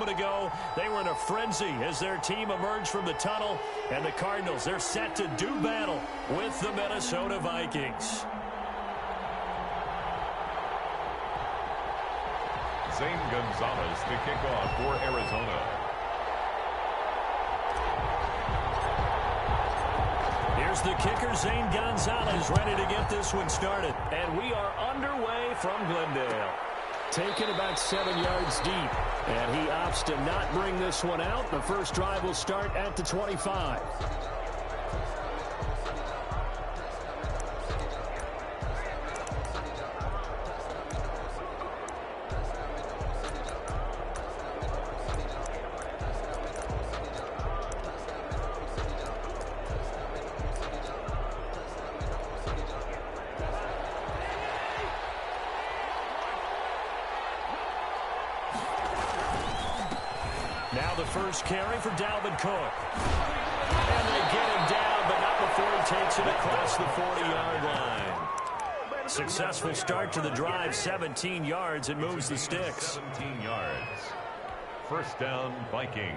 moment ago, they were in a frenzy as their team emerged from the tunnel. And the Cardinals, they're set to do battle with the Minnesota Vikings. Zane Gonzalez to kick off for Arizona. Here's the kicker, Zane Gonzalez, ready to get this one started. And we are underway from Glendale. Taken about 7 yards deep. And he opts to not bring this one out. The first drive will start at the 25. Now the first carry for Dalvin Cook. And they get him down, but not before he takes it across the 40-yard line. Successful start to the drive, 17 yards, and moves the sticks. 17 yards. First down, Vikings.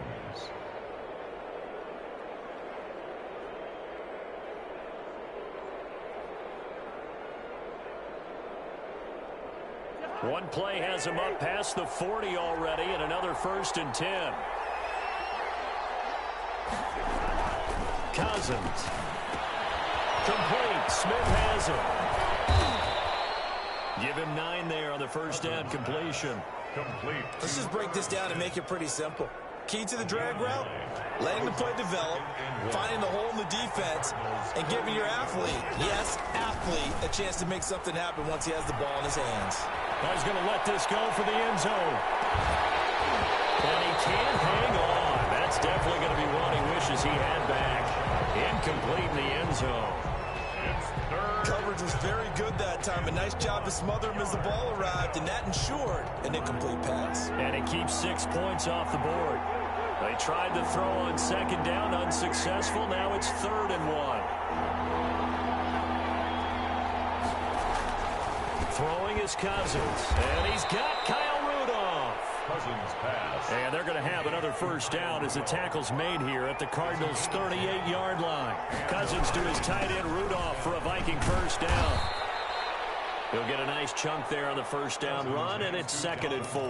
One play has him up past the 40 already, and another 1st and 10. Cousins. Complete. Smith has him. Give him 9 there on the first down completion. Complete. Let's just break this down and make it pretty simple. Key to the drag route, letting the play develop, finding the hole in the defense, and giving your athlete, yes, athlete, a chance to make something happen once he has the ball in his hands. He's going to let this go for the end zone. And he can't hang on. That's definitely going to be one he wishes he had back. Incomplete in the end zone. Coverage was very good that time. A nice job to smother him as the ball arrived, and that ensured an incomplete pass. And it keeps 6 points off the board. They tried to throw on second down, unsuccessful. Now it's 3rd and 1. Throwing is Cousins. And he's got Kyle Rudolph. Cousins pass. And they're going to have another first down as the tackle's made here at the Cardinals' 38-yard line. Cousins to his tight end Rudolph for a Viking first down. He'll get a nice chunk there on the first down run, and it's 2nd and 4.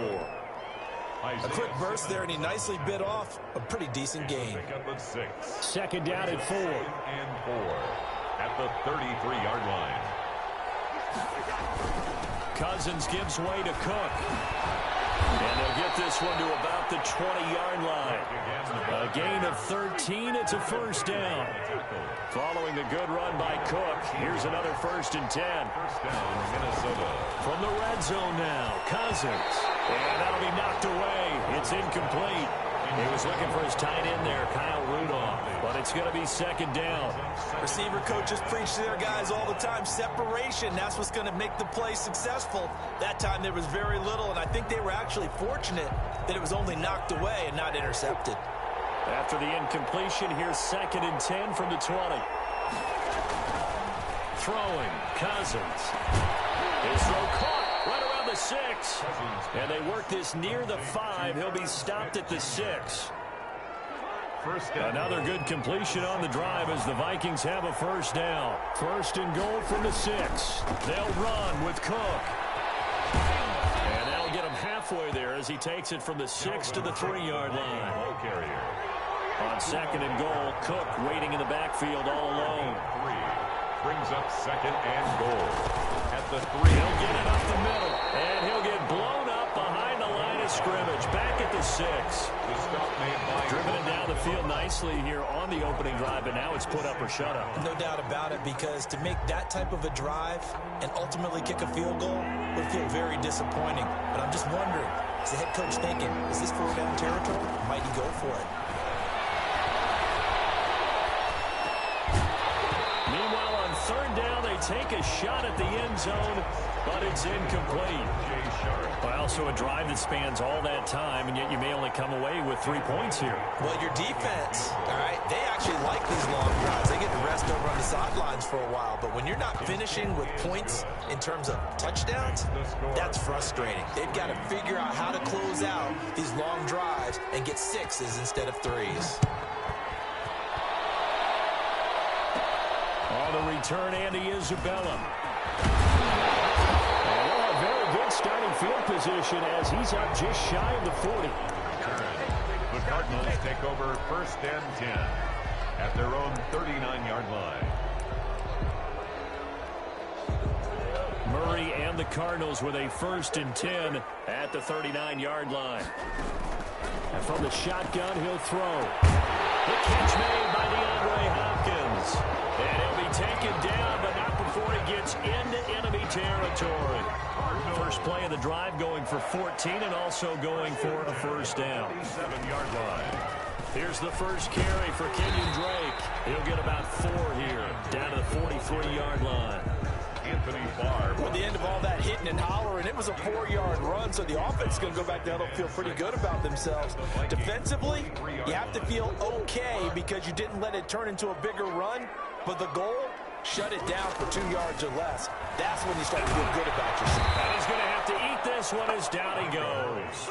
A quick burst there, and he nicely bit off a pretty decent gain. Pick up at 6. 2nd down at 4. And 4 at the 33-yard line. Cousins gives way to Cook. And they'll get this one to about the 20-yard line. A gain of 13. It's a first down. Following the good run by Cook, here's another 1st and 10. First down, Minnesota. From the red zone now, Cousins. And that'll be knocked away. It's incomplete. He was looking for his tight end there, Kyle Rudolph. But it's going to be 2nd down. Receiver coaches preach to their guys all the time. Separation, that's what's going to make the play successful. That time there was very little, and I think they were actually fortunate that it was only knocked away and not intercepted. After the incompletion, here's 2nd and 10 from the 20. Throwing, Cousins. His throw caught right around the 6. And they work this near the 5. He'll be stopped at the 6. First down. Another good completion on the drive as the Vikings have a first down. 1st and goal from the 6. They'll run with Cook. And that'll get him halfway there as he takes it from the 6 to the 3-yard line. Ball carrier. On 2nd and goal, Cook waiting in the backfield all alone. 3 brings up 2nd and goal at the 3. He'll get it up the middle, and he'll get blown up behind the line of scrimmage. Back at the 6. The stop made by Driven it down the field nicely here on the opening drive, but now it's put up or shut up. No doubt about it, because to make that type of a drive and ultimately kick a field goal would feel very disappointing. But I'm just wondering, is the head coach thinking, is this 4th down territory? Might he go for it? third down, they take a shot at the end zone, but it's incomplete. Well, so a drive that spans all that time, and yet you may only come away with 3 points here. Well, your defense, all right, they actually like these long drives. They get to rest over on the sidelines for a while, but when you're not finishing with points in terms of touchdowns, that's frustrating. They've got to figure out how to close out these long drives and get sixes instead of threes. On the return, Andy Isabella. Very good starting field position as he's up just shy of the 40. The Cardinals take over 1st and 10 at their own 39-yard line. Murray and the Cardinals with a 1st and 10 at the 39-yard line. And from the shotgun, he'll throw. The catch made by DeAndre Hopkins. And he'll be taken down, but not before he gets into enemy territory. First play of the drive going for 14 and also going for a 1st down. 7-yard line. Here's the first carry for Kenyon Drake. He'll get about 4 here, down to the 43-yard line. Anthony Barr. At the end of all that hitting and hollering, it was a 4-yard run, so the offense is going to go back down and feel pretty good about themselves. Defensively, you have to feel okay because you didn't let it turn into a bigger run, but the goal, shut it down for 2 yards or less. That's when you start to feel good about yourself. And he's going to have to eat this one as down he goes.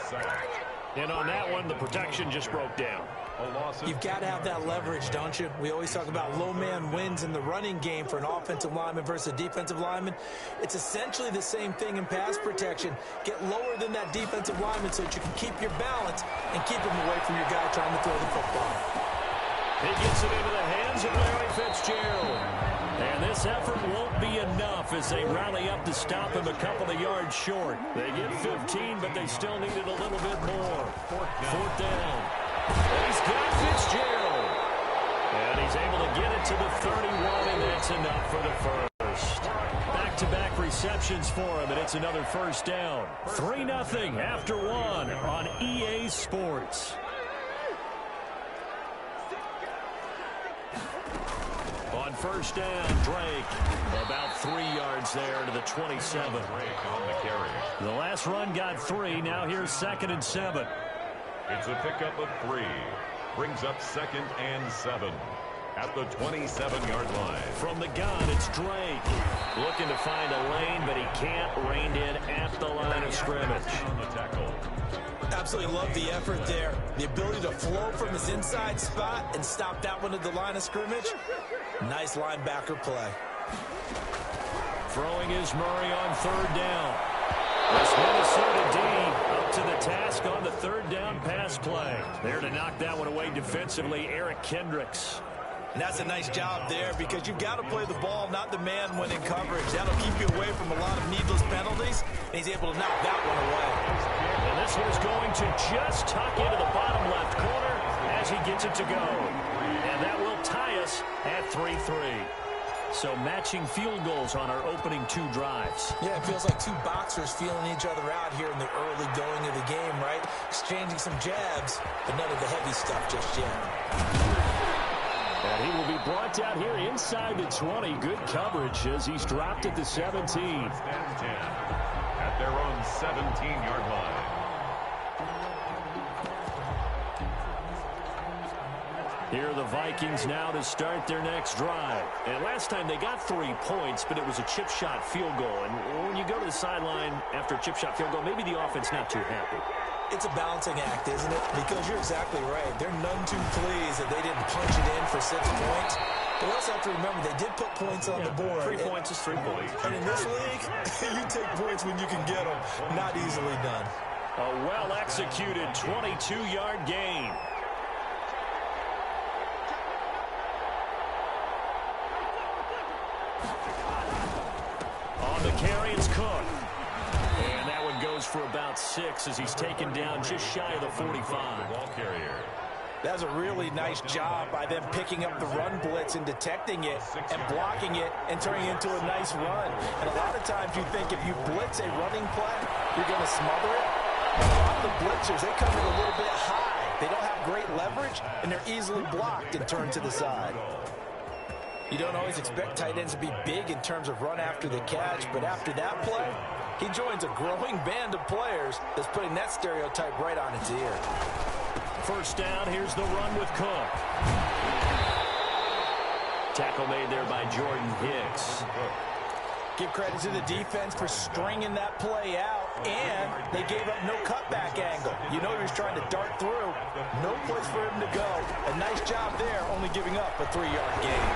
And on that one, the protection just broke down. You've got to have that leverage, don't you? We always talk about low man wins in the running game for an offensive lineman versus a defensive lineman. It's essentially the same thing in pass protection. Get lower than that defensive lineman so that you can keep your balance and keep him away from your guy trying to throw the football. He gets it into the hands of Larry Fitzgerald. And this effort won't be enough as they rally up to stop him a couple of yards short. They get 15, but they still needed a little bit more. Fourth down. And he's got Fitzgerald. And he's able to get it to the 31, and that's enough for the first. Back-to-back receptions for him, and it's another 1st down. 3-0 after 1 on EA Sports. On 1st down, Drake about 3 yards there to the 27. On the carry. The last run got 3. Now here's 2nd and 7. It's a pickup of 3. Brings up 2nd and 7 at the 27-yard line. From the gun, it's Drake. Looking to find a lane, but he can't. Reined in at the line of scrimmage. On the tackle. Absolutely love the effort there. The ability to flow from his inside spot and stop that one at the line of scrimmage. Nice linebacker play. Throwing is Murray on 3rd down. This Minnesota D up to the task on the 3rd down pass play. There to knock that one away defensively, Eric Kendricks. And that's a nice job there because you've got to play the ball, not the man when in coverage. That'll keep you away from a lot of needless penalties, and he's able to knock that one away. And this one's going to just tuck into the bottom left corner as he gets it to go. And that will tie us at 3-3. So matching field goals on our opening 2 drives. Yeah, it feels like 2 boxers feeling each other out here in the early going of the game, right? Exchanging some jabs, but none of the heavy stuff just yet. And he will be brought down here inside the 20. Good coverage as he's dropped at the 17. 1st and 10 at their own 17-yard line. Here are the Vikings now to start their next drive. And last time they got 3 points, but it was a chip shot field goal. And when you go to the sideline after a chip shot field goal, maybe the offense not too happy. It's a balancing act, isn't it? Because you're exactly right. They're none too pleased that they didn't punch it in for 6 points. But we also have to remember they did put points on the board. 3 points is 3 points. And in this league, you take points when you can get them. Not easily done. A well-executed 22-yard gain. On the carry, it's Cook. And that one goes for about 6 as he's taken down just shy of the 45. Ball carrier. That's a really nice job by them picking up the run blitz and detecting it and blocking it and turning it into a nice run. And a lot of times you think if you blitz a running play, you're going to smother it. But a lot of the blitzers, they come in a little bit high. They don't have great leverage, and they're easily blocked and turned to the side. You don't always expect tight ends to be big in terms of run after the catch, but after that play, he joins a growing band of players that's putting that stereotype right on its ear. First down, here's the run with Cook. Tackle made there by Jordan Hicks. Give credit to the defense for stringing that play out, and they gave up no cutback angle. You know he was trying to dart through. No place for him to go. A nice job there, only giving up a 3-yard gain.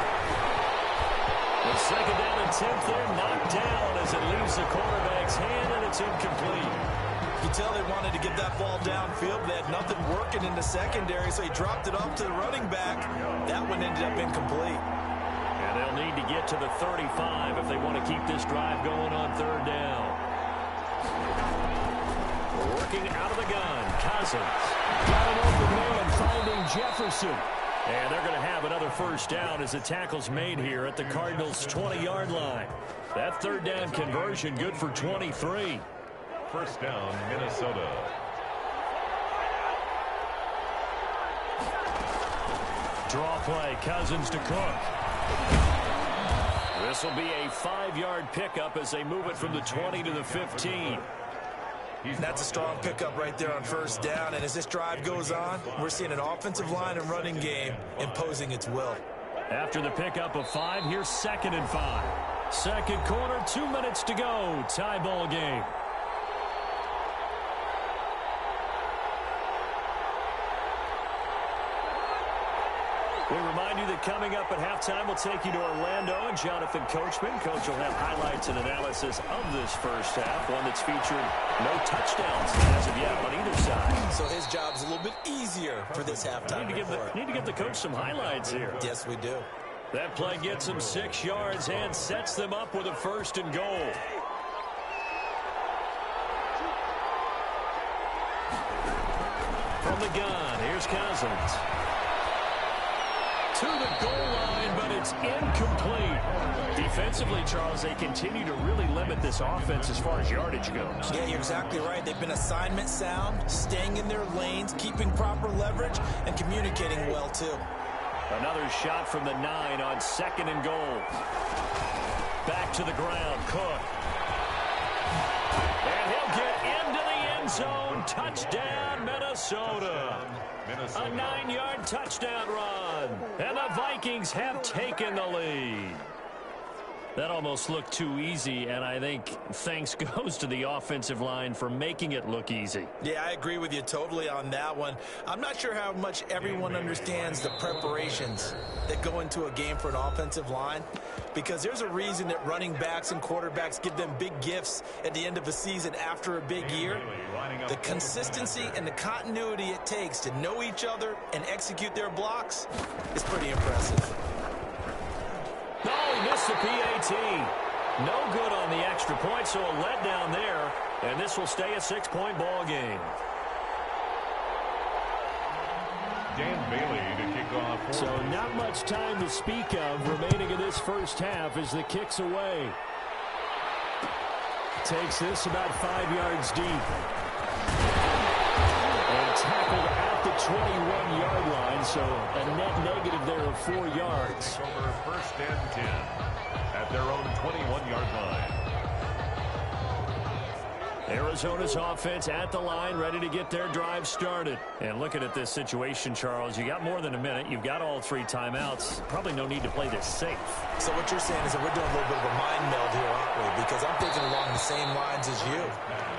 The second down and 10th there, knocked down as it leaves the quarterback's hand, and it's incomplete. You can tell they wanted to get that ball downfield. They had nothing working in the secondary, so he dropped it off to the running back. That one ended up incomplete. And they'll need to get to the 35 if they want to keep this drive going on third down. Working out of the gun, Cousins. Got an open man, finding Jefferson. And they're going to have another first down as the tackle's made here at the Cardinals' 20-yard line. That third down conversion good for 23. First down, Minnesota. Draw play, Cousins to Cook. This will be a 5-yard pickup as they move it from the 20 to the 15. That's a strong pickup right there on first down, and as this drive goes on, we're seeing an offensive line and running game imposing its will. After the pickup of 5, here's 2nd and 5. Second quarter, 2 minutes to go. Tie ball game. We remind you that coming up at halftime, we'll take you to Orlando and Jonathan Coachman. Coach will have highlights and analysis of this first half, one that's featured no touchdowns as of yet on either side. So his job's a little bit easier for this halftime report. Need to give the coach some highlights here. Yes, we do. That play gets him 6 yards and sets them up with a 1st and goal. From the gun, here's Cousins. To the goal line, but it's incomplete. Defensively, Charles, they continue to really limit this offense as far as yardage goes. Yeah, you're exactly right. They've been assignment sound, staying in their lanes, keeping proper leverage, and communicating well, too. Another shot from the 9 on 2nd and goal. Back to the ground, Cook. And he'll get into the end zone. Touchdown, Minnesota. A 9-yard touchdown run. And the Vikings have taken the lead. That almost looked too easy, and I think thanks goes to the offensive line for making it look easy. Yeah, I agree with you totally on that one. I'm not sure how much everyone understands the preparations that go into a game for an offensive line, because there's a reason that running backs and quarterbacks give them big gifts at the end of a season after a big year. The consistency and the continuity it takes to know each other and execute their blocks is pretty impressive. No, he missed the PAT. No good on the extra point, so a letdown there, and this will stay a 6-point ball game. Dan Bailey to kick off. So not much time to speak of remaining in this first half as the kick's away. Takes this about 5 yards deep. And tackled at the 21-yard line, so a net negative there of 4 yards. Over 1st and 10 at their own 21-yard line. Arizona's offense at the line, ready to get their drive started. And looking at this situation, Charles, you got more than a minute. You've got all 3 timeouts. Probably no need to play this safe. So what you're saying is that we're doing a little bit of a mind meld here, aren't we? Because I'm thinking along the same lines as you.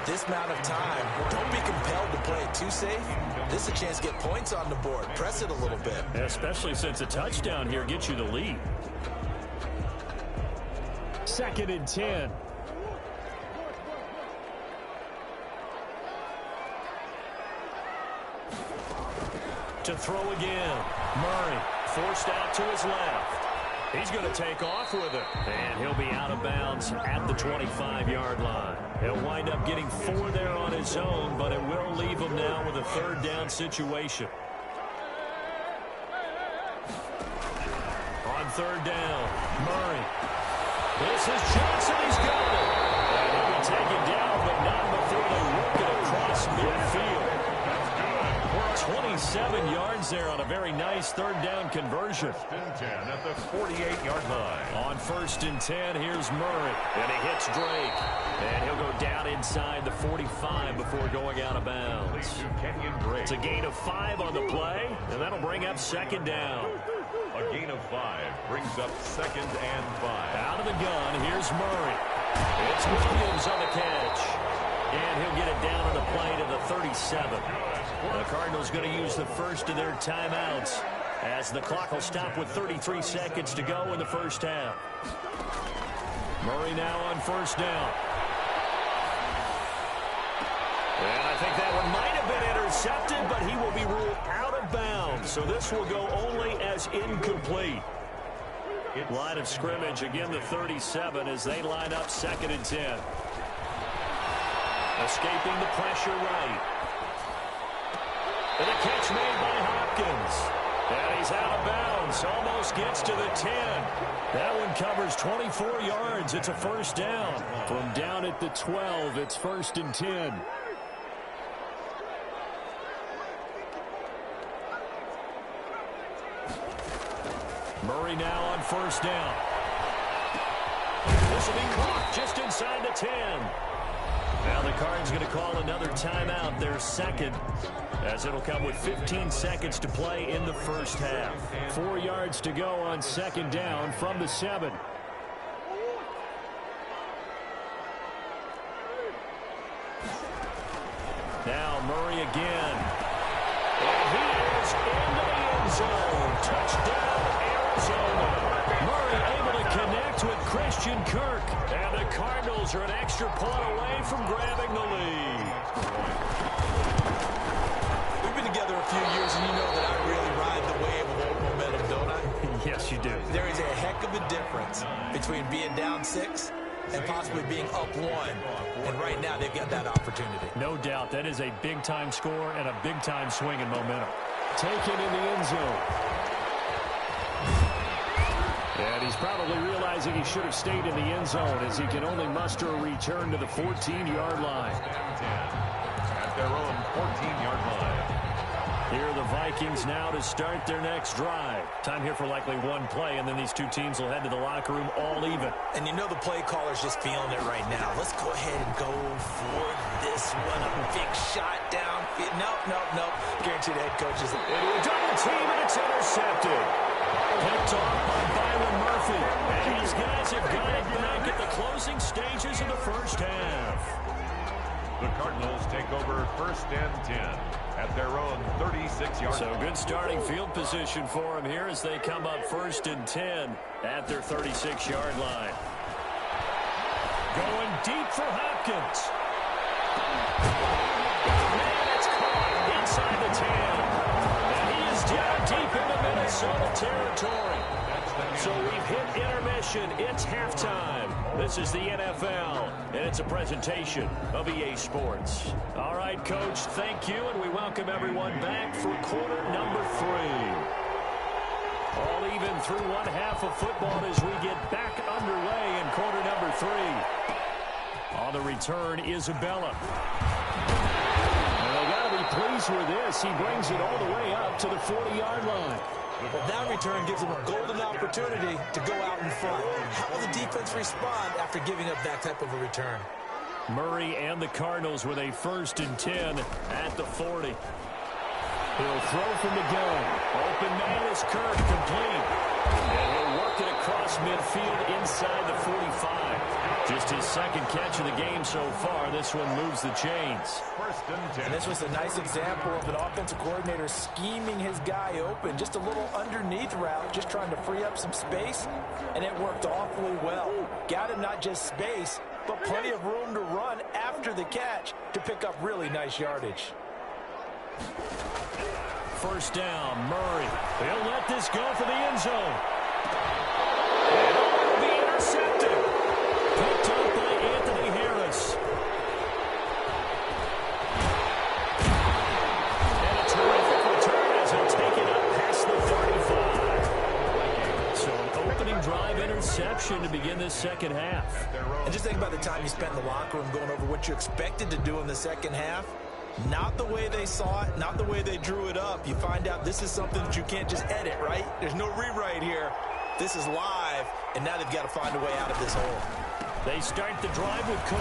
This amount of time, don't be compelled to play it too safe. This is a chance to get points on the board. Press it a little bit. Especially since a touchdown here gets you the lead. 2nd and 10. To throw again. Murray forced out to his left. He's going to take off with it. And he'll be out of bounds at the 25-yard line. He'll wind up getting 4 there on his own, but it will leave him now with a 3rd down situation. On 3rd down, Murray. This is Johnson. He's got it. And he'll be taken down, but not before they work it across midfield. 27 yards there on a very nice third down conversion. 1st and 10 at the 48-yard line. On 1st and 10, here's Murray. And he hits Drake. And he'll go down inside the 45 before going out of bounds. It's a gain of 5 on the play, and that'll bring up 2nd down. A gain of 5 brings up 2nd and 5. Out of the gun, here's Murray. It's Williams on the catch. And he'll get it down on the play to the 37. The Cardinals going to use the first of their timeouts as the clock will stop with 33 seconds to go in the first half. Murray now on 1st down. And I think that one might have been intercepted, but he will be ruled out of bounds. So this will go only as incomplete. Line of scrimmage, again the 37 as they line up 2nd and 10. Escaping the pressure right. And a catch made by Hopkins. And he's out of bounds. Almost gets to the 10. That one covers 24 yards. It's a 1st down. From down at the 12, it's 1st and 10. Murray now on 1st down. This will be caught just inside the 10. Now the Cards going to call another timeout, their 2nd, as it'll come with 15 seconds to play in the first half. 4 yards to go on 2nd down from the 7. Now Murray again. And he is into the end zone. Touchdown, Arizona. Murray able to connect with Christian Kirk. And the Cardinals are an extra point away from grabbing the lead. We've been together a few years, and you know that I really ride the wave of old momentum, don't I? Yes, you do. There is a heck of a difference between being down 6 and possibly being up 1. And right now, they've got that opportunity. No doubt. That is a big-time score and a big-time swing in momentum. Taken in the end zone. And he's probably realizing he should have stayed in the end zone as he can only muster a return to the 14-yard line. At their own 14-yard line. Here are the Vikings now to start their next drive. Time here for likely one play, and then these two teams will head to the locker room all even. And you know the play caller's just feeling it right now. Let's go ahead and go for this one. A big shot down. Nope. Guaranteed the head coach is into a double team, and it's intercepted. Picked off by Byron Murphy. And these guys have got it back at the closing stages of the first half. The Cardinals take over 1st and 10 at their own 36-yard line. So good starting field position for them here as they come up 1st and 10 at their 36-yard line. Going deep for Hopkins. Man, it's caught inside the 10. And he is down deep into Minnesota territory. So we've hit intermission. It's halftime. This is the NFL, and it's a presentation of EA Sports. All right, Coach, thank you, and we welcome everyone back for quarter number 3. All even through one half of football as we get back underway in quarter number 3. On the return, Isabella. And they got to be pleased with this. He brings it all the way up to the 40-yard line. Well, that return gives them a golden opportunity to go out in front. How will the defense respond after giving up that type of a return? Murray and the Cardinals with a 1st and 10 at the 40. He'll throw from the gun. Open man is Kirk, complete. And he'll work it across midfield inside the 45. Just his 2nd catch of the game so far. This one moves the chains. 1st and 10. And this was a nice example of an offensive coordinator scheming his guy open. Just a little underneath route, just trying to free up some space, and it worked awfully well. Got him not just space, but plenty of room to run after the catch to pick up really nice yardage. 1st down, Murray. They'll let this go for the end zone. And it will be intercepted. Picked up by Anthony Harris. And a terrific return as he'll take it up past the 35. So an opening drive interception to begin this second half. And just think about the time you spent in the locker room going over what you expected to do in the second half. Not the way they saw it, not the way they drew it up. You find out this is something that you can't just edit, right? There's no rewrite here. This is live, and now they've got to find a way out of this hole. They start the drive with Cook.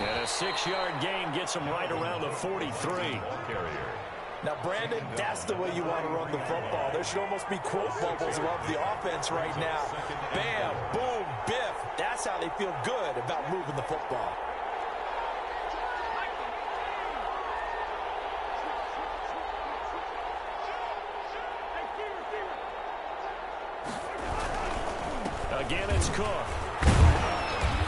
And a 6-yard gain gets them right around the 43. Now, Brandon, that's the way you want to run the football. There should almost be quote bubbles above the offense right now. Bam, boom, biff. That's how they feel good about moving the football. Again, it's Cook.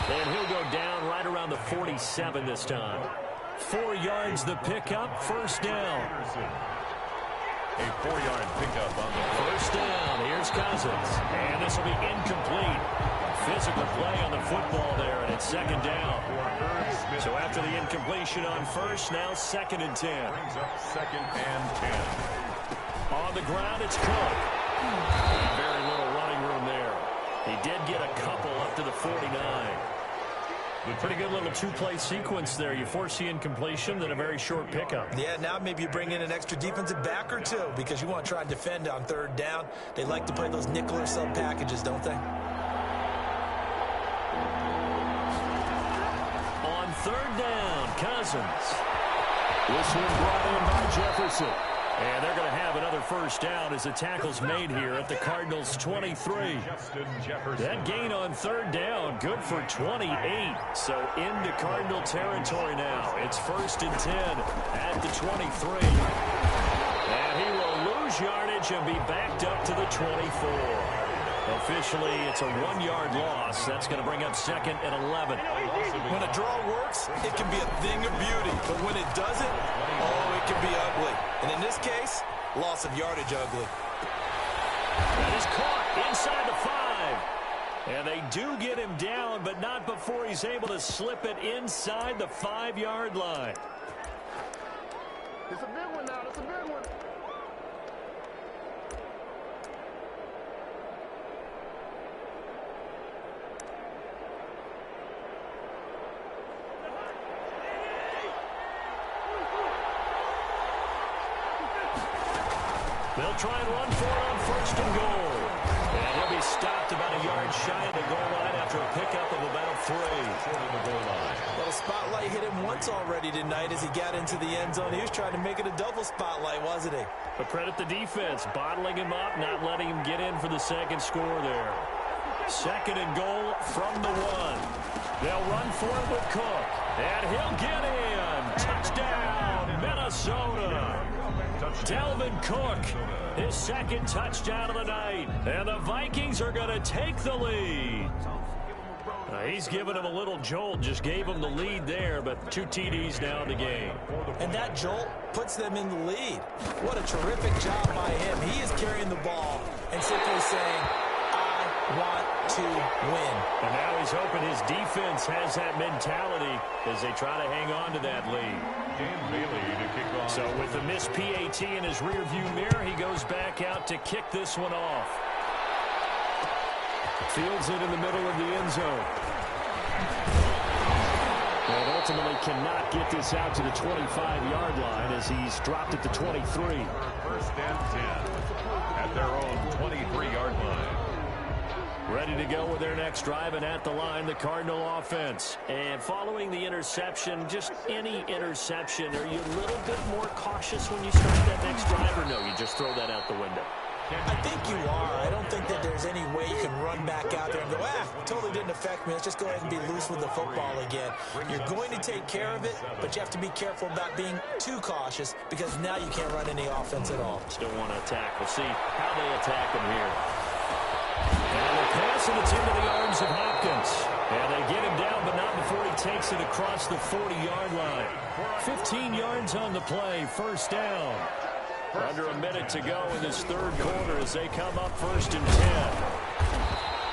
And he'll go down right around the 47 this time. 4 yards the pickup, first down. A 4-yard pickup on the first down. Here's Cousins. And this will be incomplete. Physical play on the football there, and it's second down. So after the incompletion on first, now second and 10. Brings up second and 10. On the ground, it's Cook. Very little running room there. He did get a couple up to the 49. Pretty good little two-play sequence there. You force the incompletion, then a very short pickup. Yeah, now maybe you bring in an extra defensive back or two because you want to try and defend on third down. They like to play those nickel or sub packages, don't they? On third down, Cousins. This one brought in by Jefferson. And they're going to have another first down as the tackle's made here at the Cardinals' 23. That gain on third down, good for 28. So into Cardinal territory now. It's first and 10 at the 23. And he will lose yardage and be backed up to the 24. Officially, it's a 1-yard loss. That's going to bring up second and 11. When a draw works, it can be a thing of beauty. But when it doesn't, oh, it can be ugly. And in this case, loss of yardage ugly. That is caught inside the 5. And they do get him down, but not before he's able to slip it inside the 5-yard line. It's a big one now. It's a big one. They'll try and run for it on first and goal. And he'll be stopped about a yard shy of the goal line after a pickup of about 3. Well, the spotlight hit him once already tonight as he got into the end zone. He was trying to make it a double spotlight, wasn't he? But credit the defense, bottling him up, not letting him get in for the second score there. Second and goal from the 1. They'll run for it with Cook. And he'll get in. Touchdown, Minnesota. Dalvin Cook, his second touchdown of the night. And the Vikings are going to take the lead. He's given him a little jolt, just gave him the lead there, but 2 TDs now in the game. And that jolt puts them in the lead. What a terrific job by him. He is carrying the ball and simply saying, I want to win. And now he's hoping his defense has that mentality as they try to hang on to that lead. So with the missed PAT in his rearview mirror, he goes back out to kick this one off. Fields it in the middle of the end zone. And ultimately cannot get this out to the 25-yard line as he's dropped at the 23. First and 10 at their own 23-yard line. Ready to go with their next drive, and at the line, the Cardinal offense. And following the interception, just any interception, are you a little bit more cautious when you start that next drive, or no, you just throw that out the window? I think you are. I don't think that there's any way you can run back out there and go, totally didn't affect me. Let's just go ahead and be loose with the football again. You're going to take care of it, but you have to be careful about being too cautious because now you can't run any offense at all. Still want to attack. We'll see how they attack him here. And the pass, and it's into the arms of Hopkins. And they get him down, but not before he takes it across the 40-yard line. 15 yards on the play, first down. Under a minute to go in this third quarter as they come up first and 10.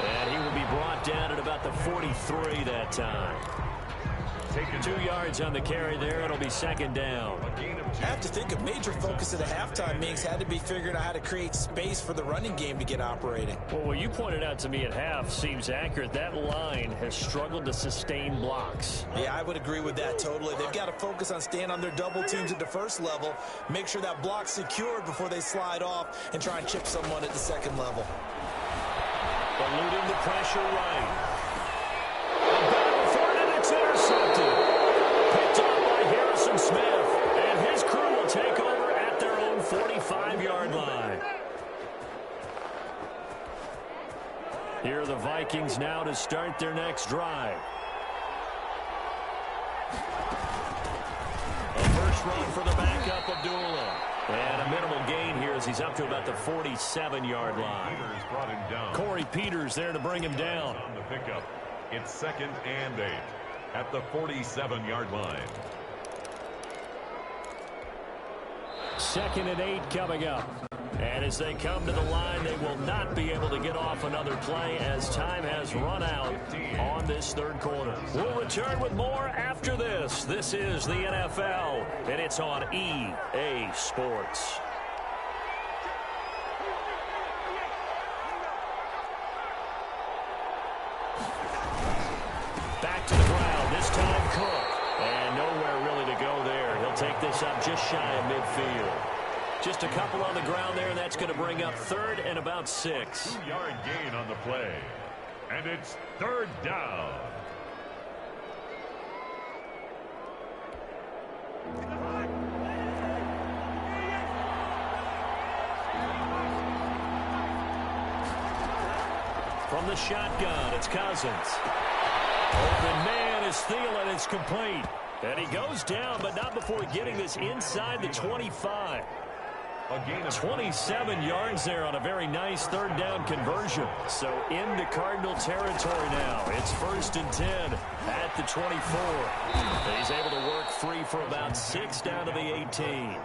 And he will be brought down at about the 43 that time. 2 yards on the carry there. It'll be second down. I have to think a major focus of the halftime meetings had to be figuring out how to create space for the running game to get operating. Well, what you pointed out to me at half seems accurate. That line has struggled to sustain blocks. Yeah, I would agree with that totally. They've got to focus on staying on their double teams at the first level, make sure that block's secured before they slide off and try and chip someone at the second level. Eluding the pressure right. A battle for it, and it's intercepted. Picked up by Harrison Smith. And his crew will take over at their own 45-yard line. Here are the Vikings now to start their next drive. A first run for the backup, Abdullah. And a minimal gain here as he's up to about the 47-yard line. Peters brought him down. Corey Peters there to bring him down. On the pickup, it's 2nd and 8 at the 47-yard line. 2nd and 8 coming up. And as they come to the line, they will not be able to get off another play as time has run out on this third quarter. We'll return with more after this. This is the NFL, and it's on EA Sports. Back to the ground, this time Cook. And nowhere really to go there. He'll take this up just shy of midfield. Just a couple on the ground there, and that's going to bring up 3rd and about 6. 2-yard gain on the play. And it's 3rd down. From the shotgun, it's Cousins. Open man is Thielen. It's complete. And he goes down, but not before getting this inside the 25. 27 yards there on a very nice 3rd down conversion. So into Cardinal territory now. It's 1st and 10 at the 24. He's able to work free for about 6 down to the 18.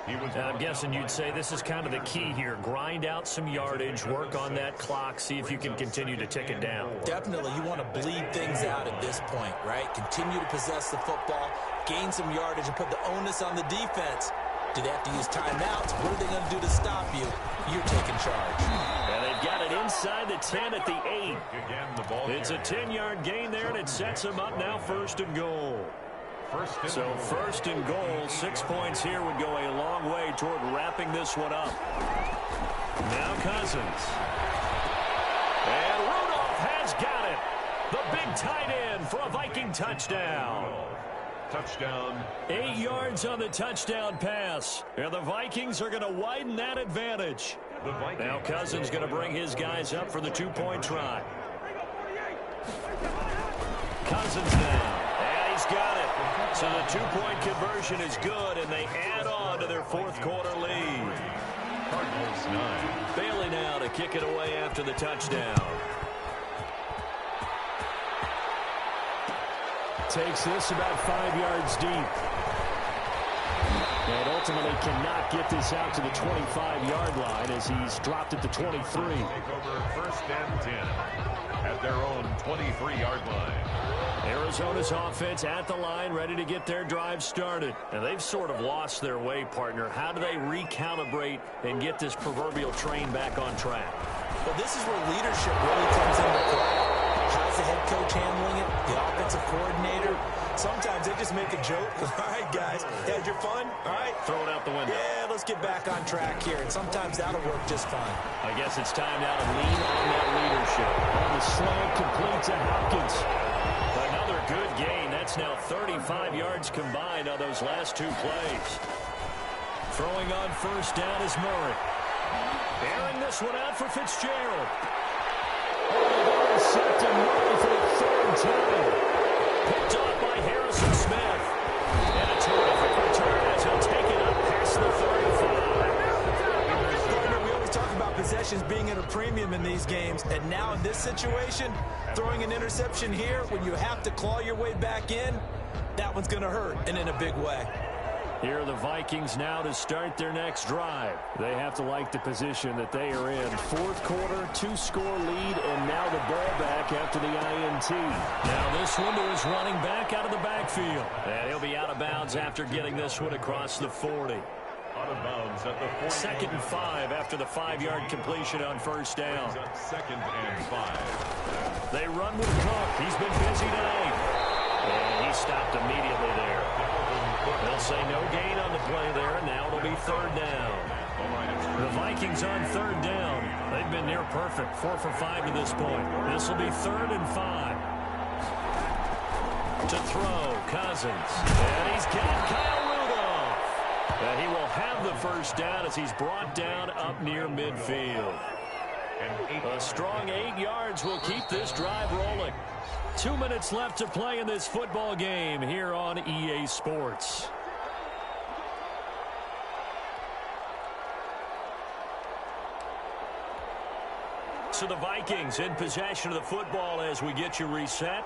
And I'm guessing you'd say this is kind of the key here. Grind out some yardage, work on that clock, see if you can continue to tick it down. Definitely, you want to bleed things out at this point, right? Continue to possess the football, gain some yardage, and put the onus on the defense. Do they have to use timeouts? What are they going to do to stop you? You're taking charge. And they've got it inside the 10 at the 8. It's a 10-yard gain there, and it sets them up now 1st and goal. So 1st and goal, 6 points here would go a long way toward wrapping this one up. Now Cousins. And Rudolph has got it. The big tight end for a Viking touchdown. Touchdown. 8 yards on the touchdown pass. And the Vikings are going to widen that advantage. Now Cousins going to bring his guys up for the 2-point try. Cousins now. And he's got it. So the 2-point conversion is good, and they add on to their 4th quarter lead. Cardinals 9. Bailey now to kick it away after the touchdown. Takes this about 5 yards deep. And ultimately cannot get this out to the 25-yard line as he's dropped at the 23. Take over 1st and 10 at their own 23-yard line. Arizona's offense at the line, ready to get their drive started. And they've sort of lost their way, partner. How do they recalibrate and get this proverbial train back on track? Well, this is where leadership really comes into play. How's the head coach handling it? The offensive coordinator? Sometimes they just make a joke. All right, guys, had your fun? All right. Throw it out the window. Yeah, let's get back on track here. And sometimes that'll work just fine. I guess it's time now to lean on that leadership. On the slant, complete to Hopkins. Another good gain. That's now 35 yards combined on those last 2 plays. Throwing on 1st down is Murray. Airing this one out for Fitzgerald. Oh, set to Murray for the 3rd time. Picked off by Harrison Smith. And a terrific return as he'll take it up past the 35. We always talk about possessions being at a premium in these games. And now in this situation, throwing an interception here when you have to claw your way back in, that one's going to hurt, and in a big way. Here are the Vikings now to start their next drive. They have to like the position that they are in. Fourth quarter, 2-score lead, and now the ball back after the INT. Now this one to his running back out of the backfield. And he'll be out of bounds after getting this one across the 40. Out of bounds at the 40. 2nd and 5 after the 5-yard completion on first down. 2nd and 5. They run with Cook. He's been busy today. And he stopped immediately there. They'll say no gain on the play there, and now it'll be 3rd down. The Vikings on 3rd down. They've been near perfect, 4 for 5 to this point. This will be 3rd and 5. To throw, Cousins. And he's got Kyle Rudolph. And he will have the first down as he's brought down up near midfield. A strong 8 yards will keep this drive rolling. 2 minutes left to play in this football game here on EA Sports. So the Vikings in possession of the football as we get you reset.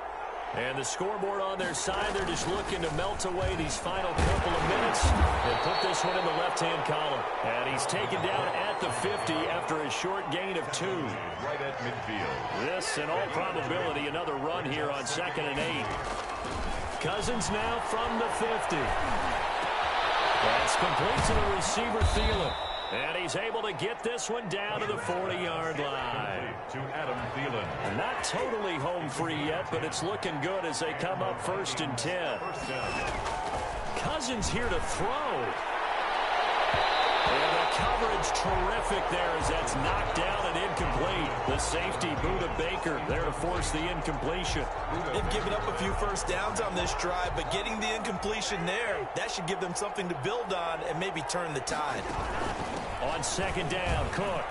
And the scoreboard on their side, they're just looking to melt away these final couple of minutes and put this one in the left-hand column. And he's taken down at the 50 after a short gain of 2. Right at midfield. This, in all probability, another run here on 2nd and 8. Cousins now from the 50. That's complete to the receiver, Thielen. And he's able to get this one down to the 40-yard line. To Adam Thielen. Not totally home free yet, but it's looking good as they come up 1st and 10. Cousins here to throw. And the coverage terrific there as that's knocked down and incomplete. The safety, Buda Baker, there to force the incompletion. They've given up a few first downs on this drive, but getting the incompletion there, that should give them something to build on and maybe turn the tide. On 2nd down, Cook.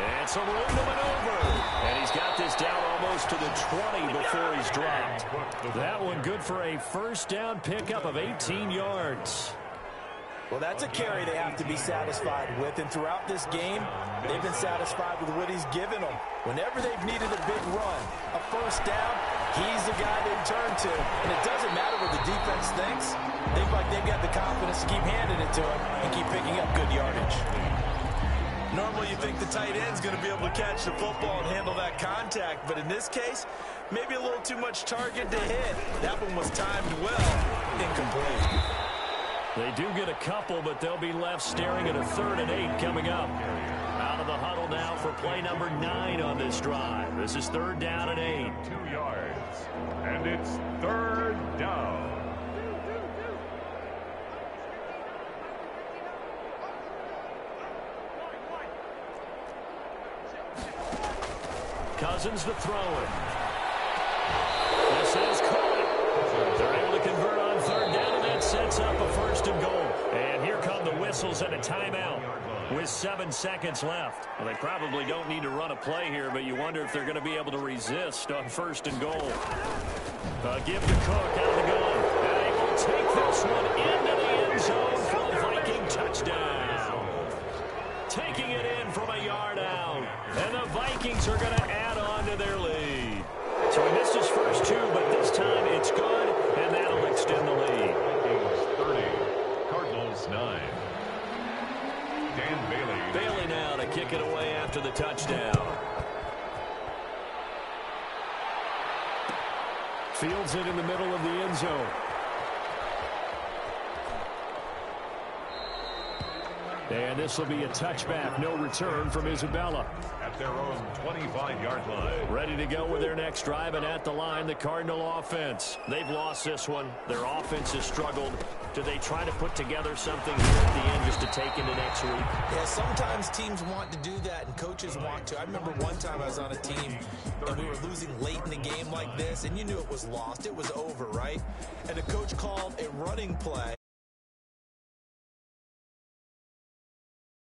And some room to maneuver. And he's got this down almost to the 20 before he's dropped. That one good for a first down pickup of 18 yards. Well, that's a carry they have to be satisfied with. And throughout this game, they've been satisfied with what he's given them. Whenever they've needed a big run, a first down, he's the guy they turn to. And it doesn't matter what the defense thinks. They think like they've got the confidence to keep handing it to him and keep picking up good yardage. Normally you think the tight end's going to be able to catch the football and handle that contact, but in this case, maybe a little too much target to hit. That one was timed well, incomplete. They do get a couple, but they'll be left staring at a 3rd and 8 coming up. Out of the huddle now for play number 9 on this drive. This is 3rd down and 8. 2 yards, and it's 3rd down. Cousins to throw it. This is caught. They're able to convert on 3rd down, and that sets up a 1st and goal. And here come the whistles and a timeout with 7 seconds left. Well, they probably don't need to run a play here, but you wonder if they're going to be able to resist on 1st and goal. Give to Cook out of the gun. And they will take this one into the end zone for the Viking touchdown. Taking it in from a yard out. And the Vikings are going to add on to their lead. So he missed his first 2, but this time it's good, and that'll extend the lead. Vikings 30, Cardinals 9. Dan Bailey. Bailey now to kick it away after the touchdown. Fields it in the middle of the end zone. And this will be a touchback. No return from Isabella. At their own 25-yard line. Ready to go with their next drive, and at the line, the Cardinal offense. They've lost this one. Their offense has struggled. Do they try to put together something here at the end just to take into next week? Yeah, sometimes teams want to do that, and coaches want to. I remember one time I was on a team, and we were losing late in the game like this, and you knew it was lost. It was over, right? And the coach called a running play.